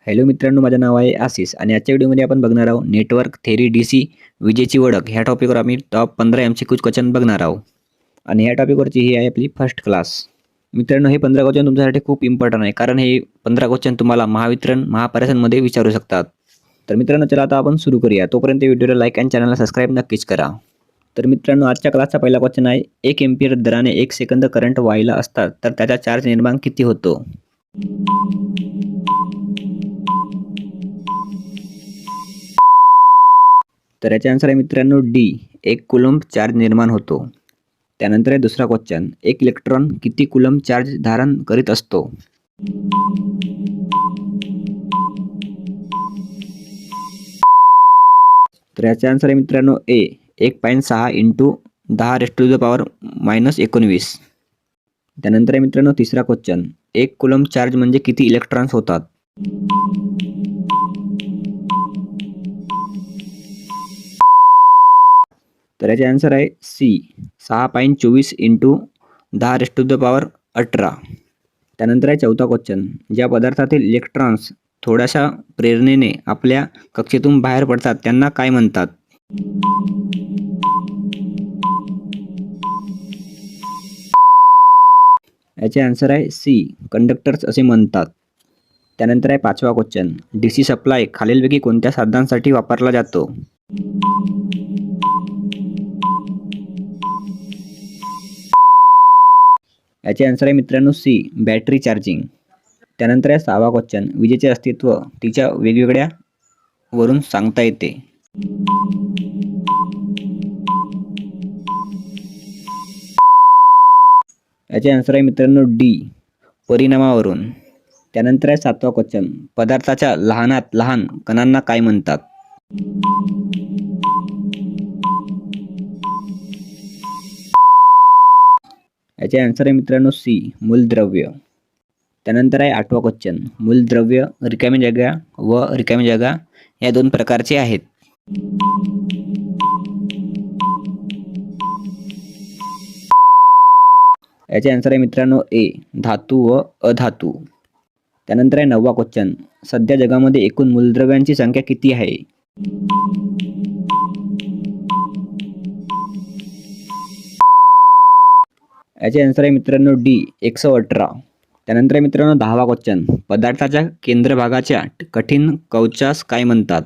Hello मित्रांनो, माझे नाव आहे आशिष आणि आजच्या व्हिडिओमध्ये आपण बघणार आहोत नेटवर्क थेरी डीसी विजेची ओळख ह्या टॉपिकवर आम्ही टॉप 15 MCQ क्वेश्चन बघणार आहोत आणि ह्या टॉपिकवरची ही आहे आपली फर्स्ट क्लास. मित्रांनो, हे 15 क्वेश्चन तुमच्यासाठी खूप इम्पॉर्टंट आहे कारण हे 15 क्वेश्चन तुम्हाला महावितरण महापारेषणमध्ये विचारू शकतात. तर मित्रांनो, चला आता आपण सुरू करूया. तोपर्यंत व्हिडिओला लाईक आणि चॅनलला सबस्क्राईब नक्कीच करा. तर मित्रांनो, आजच्या क्लासचा पहिला क्वेश्चन आहे 1 एम्पियर दराने 1 सेकंद करंट वाहिला असतात तर त्याचा चार्ज निर्माण किती होतो? तर याचा आन्सर आहे मित्रांनो डी, 1 कुलम्ब चार्ज निर्माण होतो. त्यानंतर आहे दुसरा क्वेश्चन, 1 इलेक्ट्रॉन किती कुलम्ब चार्ज धारण करीत असतो? तर याचा आन्सर आहे मित्रांनो ए, 1.6 × 10⁻⁻19. त्यानंतर आहे मित्रांनो तिसरा क्वेश्चन, 1 कुलम्ब चार्ज म्हणजे किती इलेक्ट्रॉन्स होतात? तर याचे आन्सर आहे सी, 6.24 × 10⁻18. त्यानंतर आहे चौथा क्वेश्चन, ज्या पदार्थातील इलेक्ट्रॉन्स थोड्याशा प्रेरणेने आपल्या कक्षेतून बाहेर पडतात त्यांना काय म्हणतात? याचे आन्सर आहे सी, कंडक्टर्स असे म्हणतात. त्यानंतर आहे पाचवा क्वेश्चन, डीसी सप्लाय खालीलपैकी कोणत्या साधनांसाठी वापरला जातो? याचे आन्सर आहे मित्रांनो सी, बॅटरी चार्जिंग. त्यानंतर आहे सहावा क्वेश्चन, विजेचे अस्तित्व तिच्या वेगवेगळ्या वरून सांगता येते. याचे आन्सर आहे मित्रांनो डी, परिणामावरून. त्यानंतर आहे सातवा क्वेश्चन, पदार्थाच्या लहानात लहान कणांना काय म्हणतात? याचे आन्सर आहे मित्रांनो सी, मूलद्रव्य. त्यानंतर आहे आठवा क्वेश्चन, मूलद्रव्य रिकामी जागा व रिकामी जागा या दोन प्रकारचे आहेत. याचे आन्सर आहे मित्रांनो ए, धातू व अधातू. त्यानंतर आहे नववा क्वेश्चन, सध्या जगामध्ये एकूण मूलद्रव्यांची संख्या किती आहे? याचे आन्सर आहे मित्रांनो डी, 118. त्यानंतर आहे मित्रांनो दहावा क्वेश्चन, पदार्थाच्या केंद्रभागाच्या कठीण कवचास काय म्हणतात?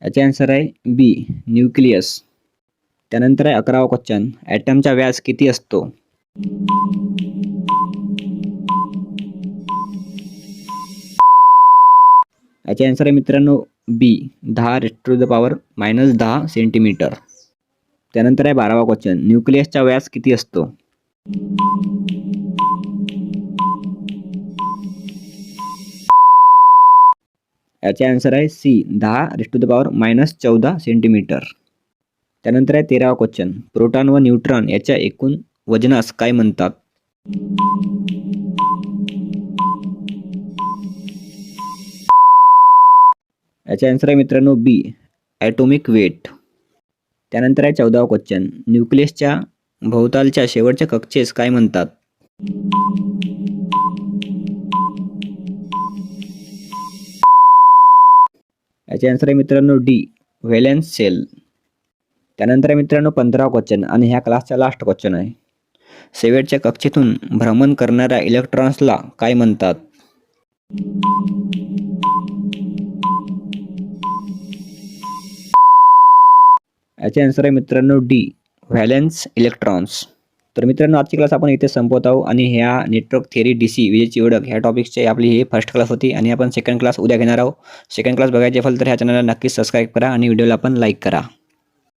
याचे आन्सर आहे बी, न्यूक्लियस. त्यानंतर आहे 11वा क्वेश्चन, ॲटमचा व्यास किती असतो? याचे आन्सर आहे मित्रांनो बी, 10⁻⁻10 सेंटीमीटर. त्यानंतर आहे 12वा क्वेश्चन, न्यूक्लियसचा व्यास किती असतो? याचे आन्सर आहे सी, 10⁻⁻14 सेंटीमीटर. त्यानंतर आहे 13वा क्वेश्चन, प्रोटॉन व न्यूट्रॉन याच्या एकूण वजनास काय म्हणतात? याचे आन्सर आहे मित्रांनो बी, ॲटॉमिक वेट. त्यानंतर आहे 14वा क्वेश्चन, न्यूक्लियसच्या भोवतालच्या शेवटच्या कक्षेस काय म्हणतात? याचे आन्सर आहे मित्रांनो डी, व्हॅलेन्स शेल. त्यानंतर आहे मित्रांनो 15वा क्वेश्चन आणि ह्या क्लासचा लास्ट क्वेश्चन आहे, शेवटच्या कक्षेतून भ्रमण करणाऱ्या इलेक्ट्रॉन्सला काय म्हणतात? याचे आन्सर आहे मित्रांनो डी, व्हॅलेन्स इलेक्ट्रॉन्स. तर मित्रांनो, आजची क्लास आपण इथे संपवत आहोत आणि ह्या नेटवर्क थेरी डीसी विजेची ओळख ह्या टॉपिक्सची आपली ही फर्स्ट क्लास होती आणि आपण सेकंड क्लास उद्या घेणार आहोत. सेकंड क्लास बघायचे असेल तर ह्या चॅनलला नक्कीच सबस्क्राईब करा आणि व्हिडिओला पण लाईक करा.